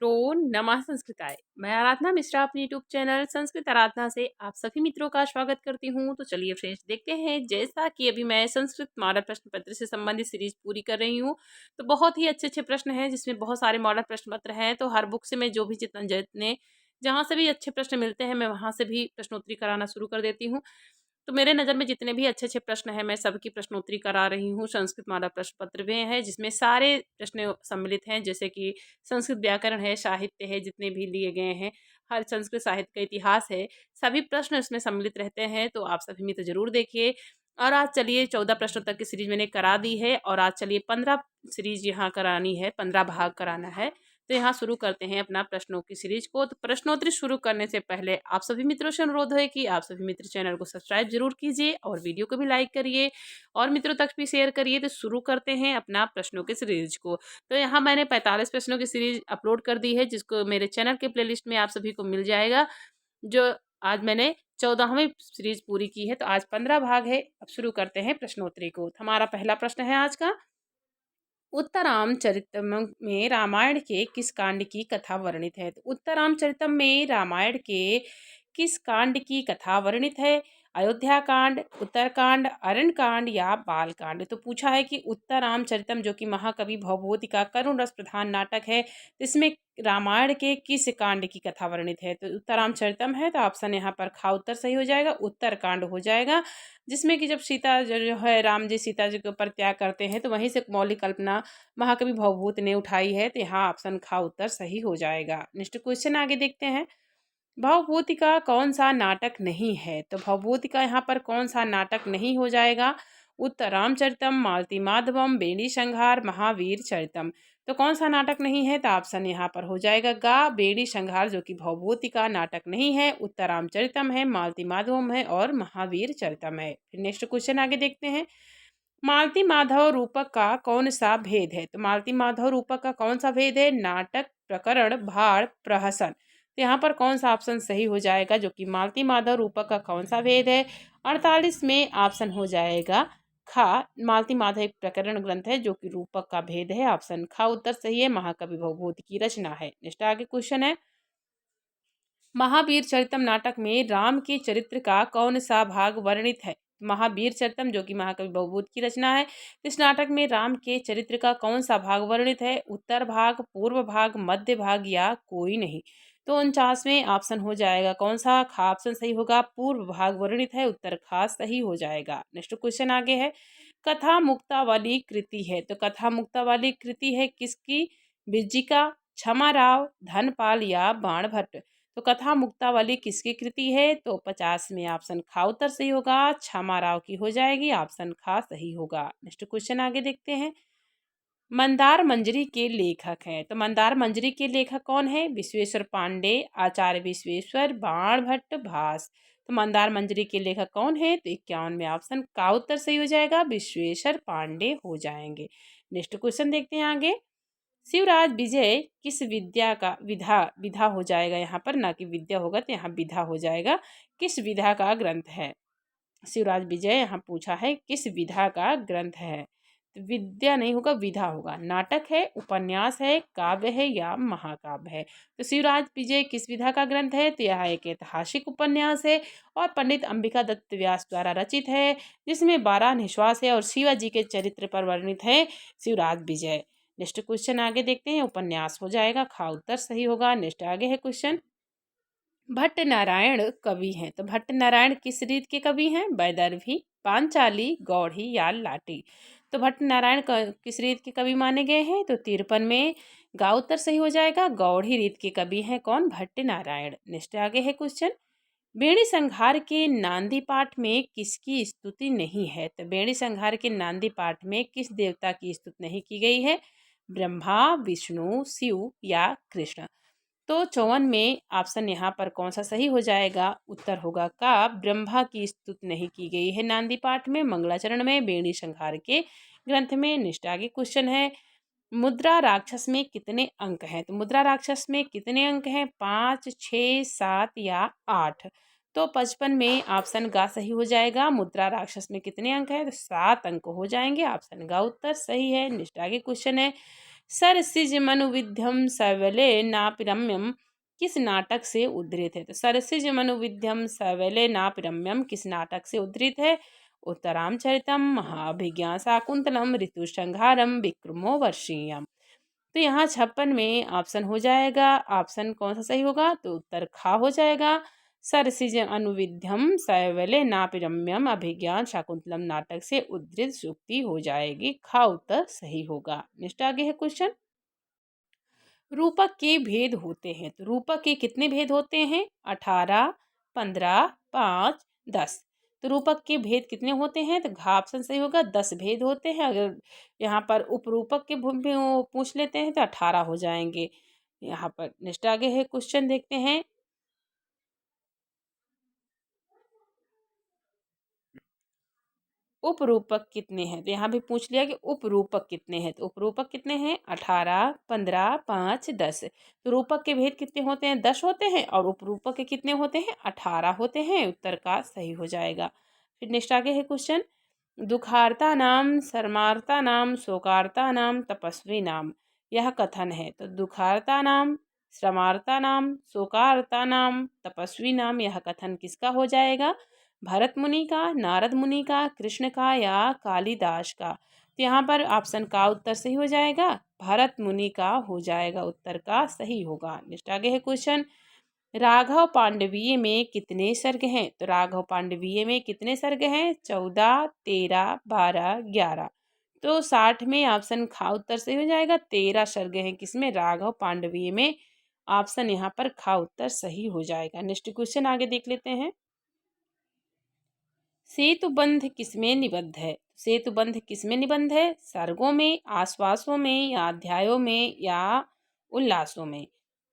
मित्रों, नमः संस्कृताय। मैं आराधना मिश्रा अपने यूट्यूब चैनल संस्कृत आराधना से आप सभी मित्रों का स्वागत करती हूँ। तो चलिए फ्रेंड्स देखते हैं, जैसा कि अभी मैं संस्कृत मॉडल प्रश्न पत्र से संबंधित सीरीज पूरी कर रही हूँ। तो बहुत ही अच्छे अच्छे प्रश्न हैं, जिसमें बहुत सारे मॉडल प्रश्न पत्र हैं। तो हर बुक से मैं जो भी जितने जहाँ से भी अच्छे प्रश्न मिलते हैं, मैं वहाँ से भी प्रश्नोत्तरी कराना शुरू कर देती हूँ। तो मेरे नज़र में जितने भी अच्छे-अच्छे प्रश्न हैं, मैं सबकी प्रश्नोत्तरी करा रही हूँ। संस्कृत माला प्रश्न पत्र में है, जिसमें सारे प्रश्न सम्मिलित हैं, जैसे कि संस्कृत व्याकरण है, साहित्य है, जितने भी लिए गए हैं, हर संस्कृत साहित्य का इतिहास है, सभी प्रश्न इसमें सम्मिलित रहते हैं। तो आप सभी मित्र ज़रूर देखिए। और आज चलिए 14 प्रश्नों तक की सीरीज़ मैंने करा दी है, और आज चलिए 15 सीरीज़ यहाँ करानी है, 15 भाग कराना है। तो यहाँ शुरू करते हैं अपना प्रश्नों की सीरीज को। तो प्रश्नोत्तरी शुरू करने से पहले आप सभी मित्रों से अनुरोध है कि आप सभी मित्र चैनल को सब्सक्राइब जरूर कीजिए और वीडियो को भी लाइक करिए और मित्रों तक भी शेयर करिए। तो शुरू करते हैं अपना प्रश्नों की सीरीज को। तो यहाँ मैंने 45 प्रश्नों की सीरीज अपलोड कर दी है, जिसको मेरे चैनल के प्लेलिस्ट में आप सभी को मिल जाएगा। जो आज मैंने 14वीं सीरीज पूरी की है, तो आज 15 भाग है। अब शुरू करते हैं प्रश्नोत्तरी को। हमारा पहला प्रश्न है आज का, उत्तरामचरितम में रामायण के किस कांड की कथा वर्णित है? तो उत्तरामचरितम में रामायण के किस कांड की कथा वर्णित है? अयोध्या कांड, उत्तरकांड, अरण्य कांड या बाल कांड? तो पूछा है कि उत्तरामचरितम जो कि महाकवि भवभूति का करुण रस प्रधान नाटक है, इसमें रामायण के किस कांड की कथा वर्णित है? तो उत्तरामचरितम है, तो ऑप्शन यहाँ पर खा उत्तर सही हो जाएगा, उत्तरकांड हो जाएगा। जिसमें कि जब सीता जो है, राम जी सीता जी के ऊपर त्याग करते हैं, तो वहीं से मौलिक कल्पना महाकवि भवभूत ने उठाई है। तो यहाँ ऑप्शन खा उत्तर सही हो जाएगा। नेक्स्ट क्वेश्चन आगे देखते हैं। भवभूति का कौन सा नाटक नहीं है? तो भवभूति का यहाँ पर कौन सा नाटक नहीं हो जाएगा? उत्तर रामचरितम, मालती माधवम, बेणी संहार, महावीर चरितम? तो कौन सा नाटक नहीं है? तो ऑप्शन यहाँ पर हो जाएगा गा, बेणी संहार, जो कि भवभूति का नाटक नहीं है। उत्तर रामचरितम है, मालती माधवम है और महावीर चरितम है। फिर नेक्स्ट क्वेश्चन आगे देखते हैं। मालती माधव रूपक का कौन सा भेद है? तो मालती माधव रूपक का कौन सा भेद है? नाटक, प्रकरण, भाड़, प्रहसन? तो यहाँ पर कौन सा ऑप्शन सही हो जाएगा, जो कि मालती माधव रूपक का कौन सा भेद है? 48 में ऑप्शन हो जाएगा खा। मालती माधव एक प्रकरण ग्रंथ है, जो कि रूपक का भेद है। ऑप्शन खा उत्तर सही है, महाकवि भवभूति की रचना है। नेक्स्ट आगे क्वेश्चन है। महावीर चरितम नाटक में राम के चरित्र का कौन सा भाग वर्णित है? महावीर चरितम जो कि महाकवि भवभूति की रचना है, इस नाटक में राम के चरित्र का कौन सा भाग वर्णित है? उत्तर भाग, पूर्व भाग, मध्य भाग या कोई नहीं? तो 49वें ऑप्शन हो जाएगा कौन सा? खा ऑप्शन सही होगा, पूर्व भाग वर्णित है, उत्तर खा सही हो जाएगा। नेक्स्ट क्वेश्चन आगे है। कथा मुक्ता वाली कृति है, तो कथा मुक्ता वाली कृति है किसकी? बिज्जिका, क्षमाराव, धनपाल या बाणभट्ट? तो कथा मुक्ता वाली किसकी कृति है? तो 50 में ऑप्शन खा उत्तर सही होगा, क्षमाराव की हो जाएगी। ऑप्शन खा सही होगा। नेक्स्ट क्वेश्चन आगे देखते हैं। मंदार मंजरी के लेखक हैं, तो मंदार मंजरी के लेखक कौन है? विश्वेश्वर पांडे, आचार्य विश्वेश्वर, बाणभट्ट, भास? तो मंदार मंजरी के लेखक कौन है? तो 51 में ऑप्शन का उत्तर सही हो जाएगा, विश्वेश्वर पांडे हो जाएंगे। नेक्स्ट क्वेश्चन देखते हैं आगे। शिवराज विजय किस विद्या का विधा विधा हो जाएगा? यहाँ पर ना कि विद्या होगा, तो यहाँ विधा हो जाएगा। किस विधा का ग्रंथ है? शिवराज विजय यहाँ पूछा है किस विधा का ग्रंथ है? तो विद्या नहीं होगा, विधा होगा। नाटक है, उपन्यास है, काव्य है या महाकाव्य है? तो शिवराज विजय किस विधा का ग्रंथ है? तो यह एक ऐतिहासिक उपन्यास है और पंडित अंबिका दत्त व्यास द्वारा रचित है, जिसमें 12 निश्वास है और शिवाजी के चरित्र पर वर्णित है शिवराज विजय। नेक्स्ट क्वेश्चन आगे देखते हैं। उपन्यास हो जाएगा, खा उत्तर सही होगा। नेक्स्ट आगे है क्वेश्चन। भट्ट नारायण कवि हैं, तो भट्ट नारायण किस रीत के कवि हैं? वैदर्भी, पांचाली, गौड़ी या लाटी? तो भट्ट नारायण किस रीत के कवि माने गए हैं? तो 53 में गा उत्तर सही हो जाएगा, गौड़ी रीत के कवि हैं कौन? भट्ट नारायण। नेक्स्ट आगे है क्वेश्चन। बेणी संहार के नांदी पाठ में किसकी स्तुति नहीं है? तो बेणी संहार के नांदी पाठ में किस देवता की स्तुति नहीं की गई है? ब्रह्मा, विष्णु, शिव या कृष्ण? तो 54 में ऑप्शन यहाँ पर कौन सा सही हो जाएगा? उत्तर होगा का, ब्रह्मा की स्तुति नहीं की गई है नांदी पाठ में, मंगलाचरण में, बेणी संहार के ग्रंथ में। नेक्स्ट आगे क्वेश्चन है। मुद्रा राक्षस में कितने अंक हैं? तो मुद्रा राक्षस में कितने अंक हैं? 5, 6, 7 या 8? तो 55 में ऑप्शन गा सही हो जाएगा। मुद्रा राक्षस में कितने अंक हैं? तो 7 अंक हो जाएंगे। ऑप्शन गा उत्तर सही है। नेक्स्ट आगे क्वेश्चन है। सरसिज मनुविध्यम सैवले नापिरम्यम किस नाटक से उद्धृत है? तो सरसिज मनुविध्यम सैवले नापिरम्यम किस नाटक से उद्धृत है? उत्तरामचरितम, महाअभिज्ञा शाकुंतलम, ऋतुसंहारम, विक्रमो वर्षीयम। तो यहाँ 56 में ऑप्शन हो जाएगा, ऑप्शन कौन सा सही होगा? तो उत्तर खा हो जाएगा। सरसिज अनुविध्यम शैवले नापिरम्यम अभिज्ञान शाकुंतलम नाटक से उद्धृत सूक्ति हो जाएगी, खा उत्तर सही होगा। नेक्स्ट आगे है क्वेश्चन। रूपक के भेद होते हैं, तो रूपक के कितने भेद होते हैं? 18, 15, 5, 10। तो रूपक के भेद कितने होते हैं? तो घा ऑप्शन सही होगा, 10 भेद होते हैं। अगर यहाँ पर उपरूपक के भी वो पूछ लेते हैं तो 18 हो जाएंगे यहाँ पर। नेक्स्ट आगे है क्वेश्चन, देखते हैं। उपरूपक कितने हैं? तो यहाँ भी पूछ लिया कि उपरूपक कितने हैं। तो उपरूपक कितने हैं? 18, 15, 5, 10। तो रूपक के भेद कितने होते हैं? 10 होते हैं। और उपरूपक के कितने होते हैं? 18 होते हैं। उत्तर का सही हो जाएगा। फिर नेक्स्ट आगे है क्वेश्चन। दुखार्ता नाम, शर्मार्ता नाम, शोकार्ता नाम, तपस्वी नाम, यह कथन है। तो दुखार्ता नाम, श्रमार्ता नाम, शोकार्ता नाम, तपस्वी नाम, यह कथन किसका हो जाएगा? भरत मुनि का, नारद मुनि का, कृष्ण का या कालिदास का? तो यहाँ पर ऑप्शन का उत्तर सही हो जाएगा, भरत मुनि का हो जाएगा, उत्तर का सही होगा। नेक्स्ट आगे है क्वेश्चन। राघव पांडवीय में कितने सर्ग हैं? तो राघव पांडवीय में कितने सर्ग हैं? 14, 13, 12, 11। तो 60 में ऑप्शन खा उत्तर सही हो जाएगा, 13 सर्ग हैं किसमें? राघव पांडवीय में। ऑप्शन यहाँ पर खा उत्तर सही हो जाएगा। नेक्स्ट क्वेश्चन आगे देख लेते हैं। सेतुबंध किसमें निबद्ध है? सेतुबंध किसमें निबंध है? सर्गों में, आश्वासों में या अध्यायों में या उल्लासों में?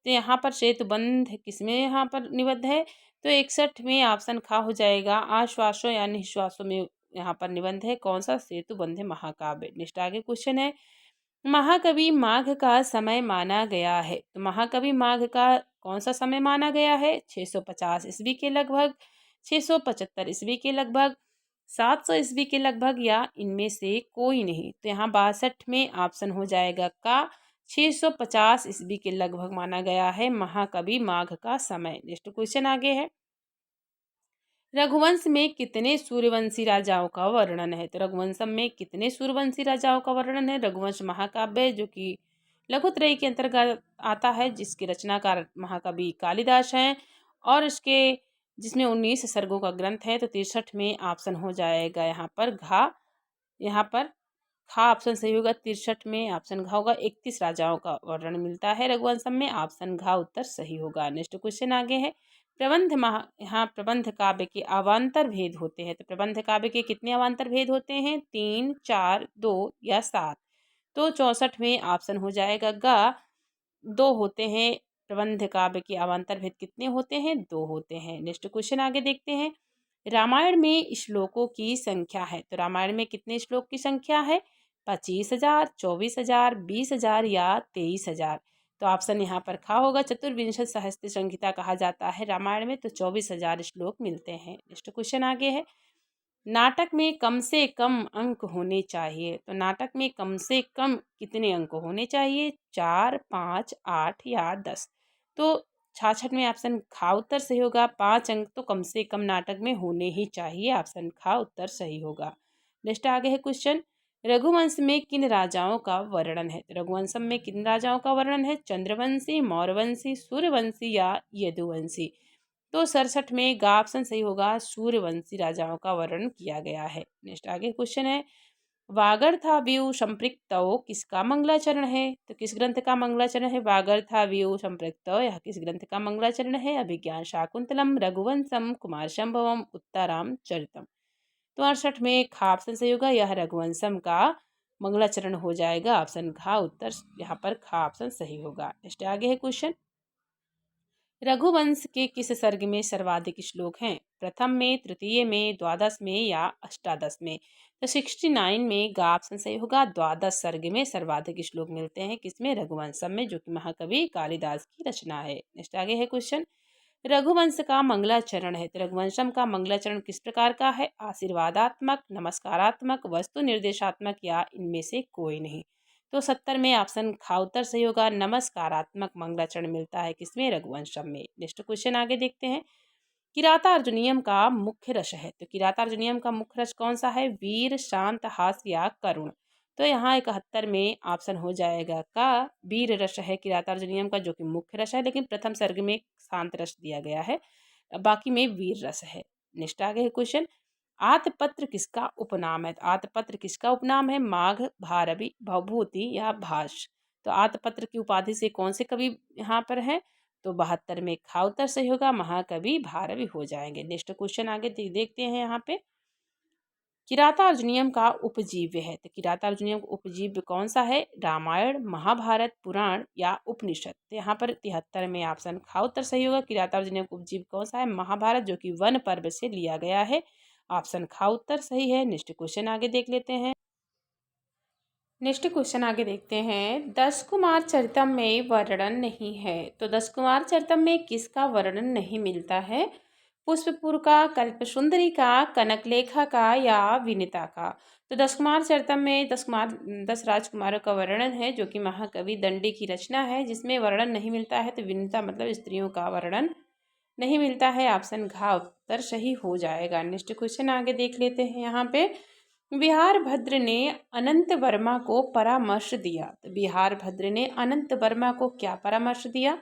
तो यहाँ पर सेतुबंध किसमें यहाँ पर निबद्ध है? तो 61 में ऑप्शन खा हो जाएगा, आश्वासों या निश्वासों में यहाँ पर निबंध है। कौन सा? सेतुबंध महाकाव्य। नेक्स्ट आगे क्वेश्चन है। महाकवि माघ का समय माना गया है। तो महाकवि माघ का कौन सा समय माना गया है? 650 ईस्वी के लगभग, 675 ईस्वी के लगभग, 700 ईस्वी के लगभग, या इनमें से कोई नहीं? तो यहाँ 62 में ऑप्शन हो जाएगा का 650 ईस्वी के लगभग माना गया है महाकवि माघ का समय। नेक्स्ट क्वेश्चन आगे है। रघुवंश में कितने सूर्यवंशी राजाओं का वर्णन है? तो रघुवंशम में कितने सूर्यवंशी राजाओं का वर्णन है? रघुवंश महाकाव्य जो कि लघुत्रयी के अंतर्गत आता है, जिसके रचनाकार महाकवि कालिदास हैं, और इसके जिसमें 19 सर्गों का ग्रंथ है। तो 63 में ऑप्शन हो जाएगा यहाँ पर घा। यहाँ पर खा ऑप्शन सही होगा, 63 में ऑप्शन घा होगा। 31 राजाओं का वर्णन मिलता है रघुवंशम में, ऑप्शन घा उत्तर सही होगा। नेक्स्ट क्वेश्चन आगे है। प्रबंध यहाँ प्रबंध काव्य के अवान्तर भेद होते हैं। तो प्रबंध काव्य के कितने अवान्तर भेद होते हैं? 3, 4, 2 या 7। तो 64 में ऑप्शन हो जाएगा गा, 2 होते हैं। प्रबंध काव्य के अवान्तर भेद कितने होते हैं? 2 होते हैं। नेक्स्ट क्वेश्चन आगे देखते हैं। रामायण में श्लोकों की संख्या है। तो रामायण में कितने श्लोक की संख्या है? 25,000, 24,000, 20,000 या 23,000। तो ऑप्शन यहाँ पर खा होगा, चतुर्विंशति सहस्त्र संहिता कहा जाता है रामायण में। तो 24,000 श्लोक मिलते हैं। नेक्स्ट क्वेश्चन आगे है। नाटक में कम से कम अंक होने चाहिए। तो नाटक में कम से कम कितने अंक होने चाहिए? 4, 5, 8 या 10। तो 66 में ऑप्शन खा उत्तर सही होगा, 5 अंक तो कम से कम नाटक में होने ही चाहिए। ऑप्शन खा उत्तर सही होगा। नेक्स्ट आगे है क्वेश्चन। रघुवंश में किन राजाओं का वर्णन है? तो रघुवंश में किन राजाओं का वर्णन है? चंद्रवंशी, मौर्यवंशी, सूर्यवंशी या यदुवंशी? तो 67 में गा ऑप्शन सही होगा, सूर्यवंशी राजाओं का वर्णन किया गया है। नेक्स्ट आगे क्वेश्चन है। वागर्थाव्यू संपृक्तौ किसका मंगलाचरण है? तो किस ग्रंथ का मंगलाचरण है? वागर्थाव्यू संपृक्तौ यह किस ग्रंथ का मंगलाचरण है? अभिज्ञान शाकुंतलम, रघुवंशम, कुमार संभवम, उत्तराम चरितम। तो 68 में खा ऑप्शन सही होगा, यह रघुवंशम का मंगलाचरण हो जाएगा। ऑप्शन घा उत्तर यहाँ पर खा ऑप्शन सही होगा। नेक्स्ट आगे है क्वेश्चन। रघुवंश के किस सर्ग में सर्वाधिक श्लोक हैं? प्रथम में, तृतीय में, द्वादश में या अष्टादश में? तो 69 में गा ऑप्शन सही होगा, द्वादश सर्ग में सर्वाधिक श्लोक मिलते हैं किसमें? रघुवंशम में, जो कि महाकवि कालिदास की रचना है। नेक्स्ट आगे है क्वेश्चन। रघुवंश का मंगलाचरण है। तो रघुवंशम का मंगलाचरण किस प्रकार का है? आशीर्वादात्मक, नमस्कारात्मक, वस्तु निर्देशात्मक या इनमें से कोई नहीं? तो 70 में ऑप्शन खा उत्तर सही होगा। नमस्कारात्मक मंगलाचरण मिलता है किसमें? रघुवंशम में। नेक्स्ट क्वेश्चन आगे देखते हैं। किरातार्जुनीयम का मुख्य रस है, तो किरातार्जुनीयम का मुख्य रस कौन सा है? वीर, शांत, हास्य या करुण। तो यहाँ 71 में ऑप्शन हो जाएगा का वीर रस है किरातार्जुनीयम का, जो कि मुख्य रस है, लेकिन प्रथम सर्ग में शांत रस दिया गया है, बाकी में वीर रस है। नेक्स्ट आगे है क्वेश्चन। आतपत्र किसका उपनाम है? आतपत्र किसका उपनाम है? माघ, भारवी, भवभूति या भाष। तो आतपत्र की उपाधि से कौन से कवि यहाँ पर है? तो 72 में खा उत्तर सही होगा, महाकवि भारवी हो जाएंगे। नेक्स्ट क्वेश्चन आगे देखते हैं यहाँ पे। किरातार्जुनीयम का उपजीव्य है, तो किरातार्जुनीयम का उपजीव्य कौन सा है? रामायण, महाभारत, पुराण या उपनिषद। तो यहाँ पर 73 में ऑप्शन खा उत्तर सही होगा। किरातार्जुनीयम का उपजीव्य कौन सा है? महाभारत, जो कि वन पर्व से लिया गया है। ऑप्शन खा उत्तर सही है। नेक्स्ट क्वेश्चन आगे देख लेते हैं। नेक्स्ट क्वेश्चन आगे देखते हैं। दस कुमार चरितम में वर्णन नहीं है, तो दस कुमार चरितम में किसका वर्णन नहीं मिलता है? पुष्पपुर का, कल्पसुंदरी का, कनकलेखा का या विनीता का। तो दस कुमार चरितम में दस राजकुमारों का वर्णन है, जो कि महाकवि दंडी की रचना है, जिसमें वर्णन नहीं मिलता है। तो विनीता मतलब स्त्रियों का वर्णन नहीं मिलता है। ऑप्शन घ उत्तर सही हो जाएगा। नेक्स्ट क्वेश्चन आगे देख लेते हैं यहाँ पे। बिहार भद्र ने अनंत वर्मा को परामर्श दिया, तो बिहार भद्र ने अनंत वर्मा को क्या परामर्श दिया?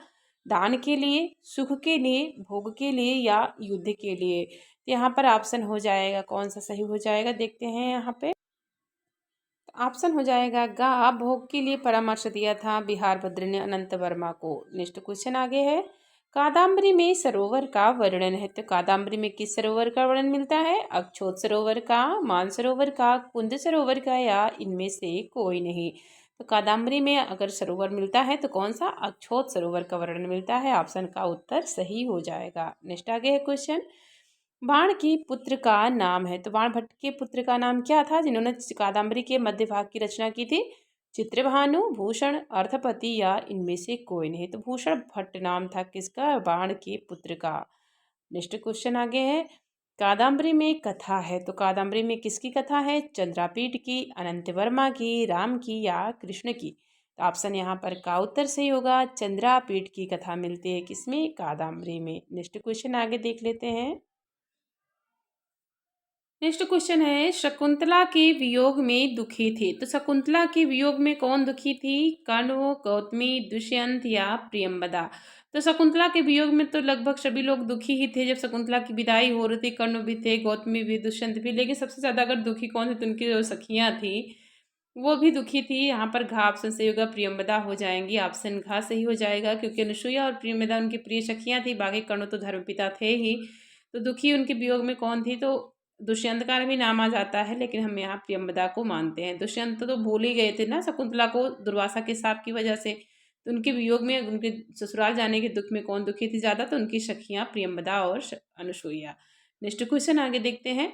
दान के लिए, सुख के लिए, भोग के लिए या युद्ध के लिए। तो यहाँ पर ऑप्शन हो जाएगा, कौन सा सही हो जाएगा देखते हैं यहाँ पे। ऑप्शन हो जाएगा गा, भोग के लिए परामर्श दिया था बिहार भद्र ने अनंत वर्मा को। नेक्स्ट क्वेश्चन आगे है। कादम्बरी में सरोवर का वर्णन है, तो कादम्बरी में किस सरोवर का वर्णन मिलता है? अक्षोत सरोवर का, मानसरोवर का, कुंद सरोवर का या इनमें से कोई नहीं। तो कादम्बरी में अगर सरोवर मिलता है तो कौन सा? अक्षोत सरोवर का वर्णन मिलता है। ऑप्शन का उत्तर सही हो जाएगा। नेक्स्ट आगे है क्वेश्चन। बाण के पुत्र का नाम है, तो बाण भट्ट के पुत्र का नाम क्या था जिन्होंने कादम्बरी के मध्य भाग की रचना की थी? चित्रभानु, भूषण, अर्थपति या इनमें से कोई नहीं। तो भूषण भट्ट नाम था किसका? बाण के पुत्र का। नेक्स्ट क्वेश्चन आगे है। कादम्बरी में कथा है, तो कादम्बरी में किसकी कथा है? चंद्रापीठ की, अनंत वर्मा की, राम की या कृष्ण की। तो ऑप्शन यहाँ पर का उत्तर सही होगा। चंद्रापीठ की कथा मिलती है किसमें? कादम्बरी में। नेक्स्ट क्वेश्चन आगे देख लेते हैं। नेक्स्ट क्वेश्चन है। शकुंतला के वियोग में दुखी थी, तो शकुंतला के वियोग में कौन दुखी थी? कर्ण, गौतमी, दुष्यंत या प्रियंवदा। तो शकुंतला के वियोग में तो लगभग सभी लोग दुखी ही थे। जब शकुंतला की विदाई हो रही थी, कर्ण भी थे, गौतमी भी, दुष्यंत भी, लेकिन सबसे ज्यादा अगर दुखी कौन थे तो उनकी जो सखियां थी वो भी दुखी थी। यहाँ पर घा ऑप्शन सही होगा, प्रियंवदा हो जाएंगी। ऑप्शन घा सही हो जाएगा, क्योंकि अनुसुईया और प्रियंवदा उनकी प्रिय सखियां थी, बाकी कर्ण तो धर्मपिता थे ही। तो दुखी उनके वियोग में कौन थी? तो दुष्यंत का भी नाम आ जाता है, लेकिन हम यहाँ प्रियंवदा को मानते हैं। दुष्यंत तो भूल ही गए थे ना शकुंतला को दुर्वासा के शाप की वजह से। तो उनके वियोग में, उनके ससुराल जाने के दुख में कौन दुखी थी ज़्यादा? तो उनकी सखियाँ प्रियंवदा और अनुसुईया। नेक्स्ट क्वेश्चन आगे देखते हैं।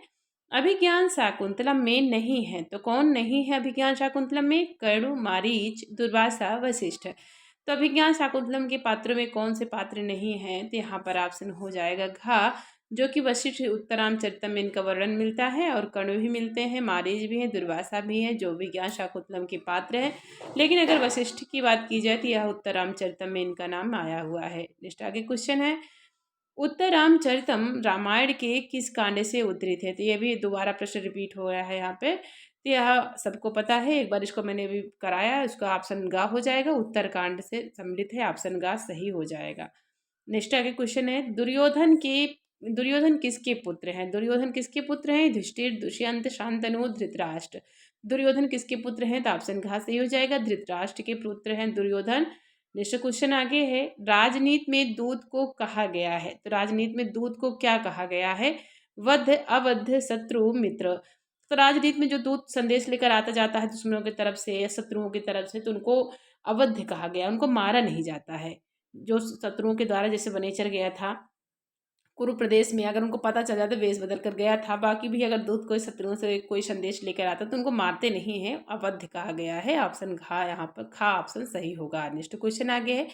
अभिज्ञान शाकुंतलम में नहीं है, तो कौन नहीं है अभिज्ञान शाकुंतलम में? कर्ण, मारीच, दुर्वासा, वशिष्ठ। तो अभिज्ञान शाकुंतलम के पात्रों में कौन से पात्र नहीं हैं? तो यहाँ पर ऑप्शन हो जाएगा घा, जो कि वशिष्ठ उत्तरामचरितम में इनका वर्णन मिलता है, और कर्ण भी मिलते हैं, मारीच भी है, दुर्वासा भी है, जो विज्ञान शाकुंतलम के पात्र हैं। लेकिन अगर वशिष्ठ की बात की जाए तो यह उत्तरामचरितम में इनका नाम आया हुआ है। नेक्स्ट आगे क्वेश्चन है। उत्तरामचरितम रामायण के किस कांड से उद्धृत है? तो ये भी दोबारा प्रश्न रिपीट हो रहा है यहाँ पे। तो यह सबको पता है, एक बार इसको मैंने भी कराया, उसका ऑप्शन गा हो जाएगा। उत्तरकांड से सम्मिलित है, ऑप्शन गा सही हो जाएगा। नेक्स्ट आगे क्वेश्चन है। दुर्योधन किसके पुत्र हैं? दुर्योधन किसके पुत्र हैं? युधिष्ठिर, दुष्यंत, शांतनु, धृतराष्ट्र। दुर्योधन किसके पुत्र हैं? तो ऑप्शन घा सही हो जाएगा, धृतराष्ट्र के पुत्र हैं दुर्योधन। नेक्स्ट क्वेश्चन आगे है। राजनीति में दूत को कहा गया है, तो राजनीति में दूत को क्या कहा गया है? वध, अवध, शत्रु, मित्र। तो राजनीति में जो दूत संदेश लेकर आता जाता है दुश्मनों की तरफ से या शत्रुओं की तरफ से, तो उनको अवध कहा गया, उनको मारा नहीं जाता है। जो शत्रुओं के द्वारा जैसे वनेचर गया था कुरु प्रदेश में, अगर उनको पता चल जाता वेश बदल कर गया था, बाकी भी अगर दूत कोई शत्रुओं से कोई संदेश लेकर आता तो उनको मारते नहीं है, अवध कहा गया है। ऑप्शन घा यहाँ पर खा ऑप्शन सही होगा। नेक्स्ट क्वेश्चन आगे है।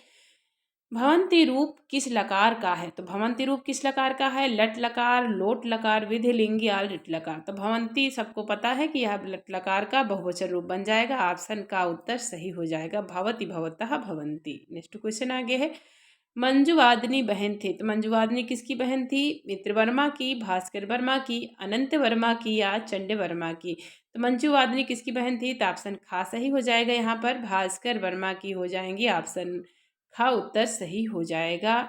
भवंती रूप किस लकार का है? तो भवंती रूप किस लकार का है? लट लकार, लोट लकार, विधिलिंग या लिट लकार। तो भवंती सबको पता है कि यह लट लकार का बहुवचन रूप बन जाएगा। ऑप्शन का उत्तर सही हो जाएगा, भवति भवतः भवंती। नेक्स्ट क्वेश्चन आगे है, मंजुवादिनी बहन थे। तो मंजुवादिनी किसकी बहन थी? मित्र वर्मा की, भास्कर वर्मा की, अनंत वर्मा की या चंड वर्मा की। तो मंजुवादिनी किसकी बहन थी? तो ऑप्शन खा सही हो जाएगा, यहाँ पर भास्कर वर्मा की हो जाएंगी। ऑप्शन खा उत्तर सही हो जाएगा।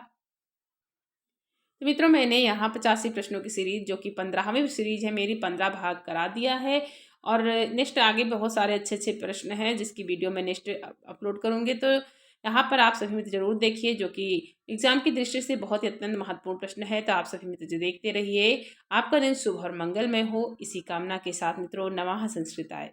तो मित्रों, मैंने यहाँ 85 प्रश्नों की सीरीज, जो कि 15वीं सीरीज है मेरी, 15 भाग करा दिया है। और नेक्स्ट आगे बहुत सारे अच्छे अच्छे प्रश्न हैं जिसकी वीडियो मैं नेक्स्ट अपलोड करूँगी। तो यहाँ पर आप सभी मित्र जरूर देखिए, जो कि एग्जाम की दृष्टि से बहुत ही अत्यंत महत्वपूर्ण प्रश्न है। तो आप सभी मित्र जो देखते रहिए। आपका दिन शुभ और मंगलमय हो, इसी कामना के साथ मित्रों, नमः संस्कृताय।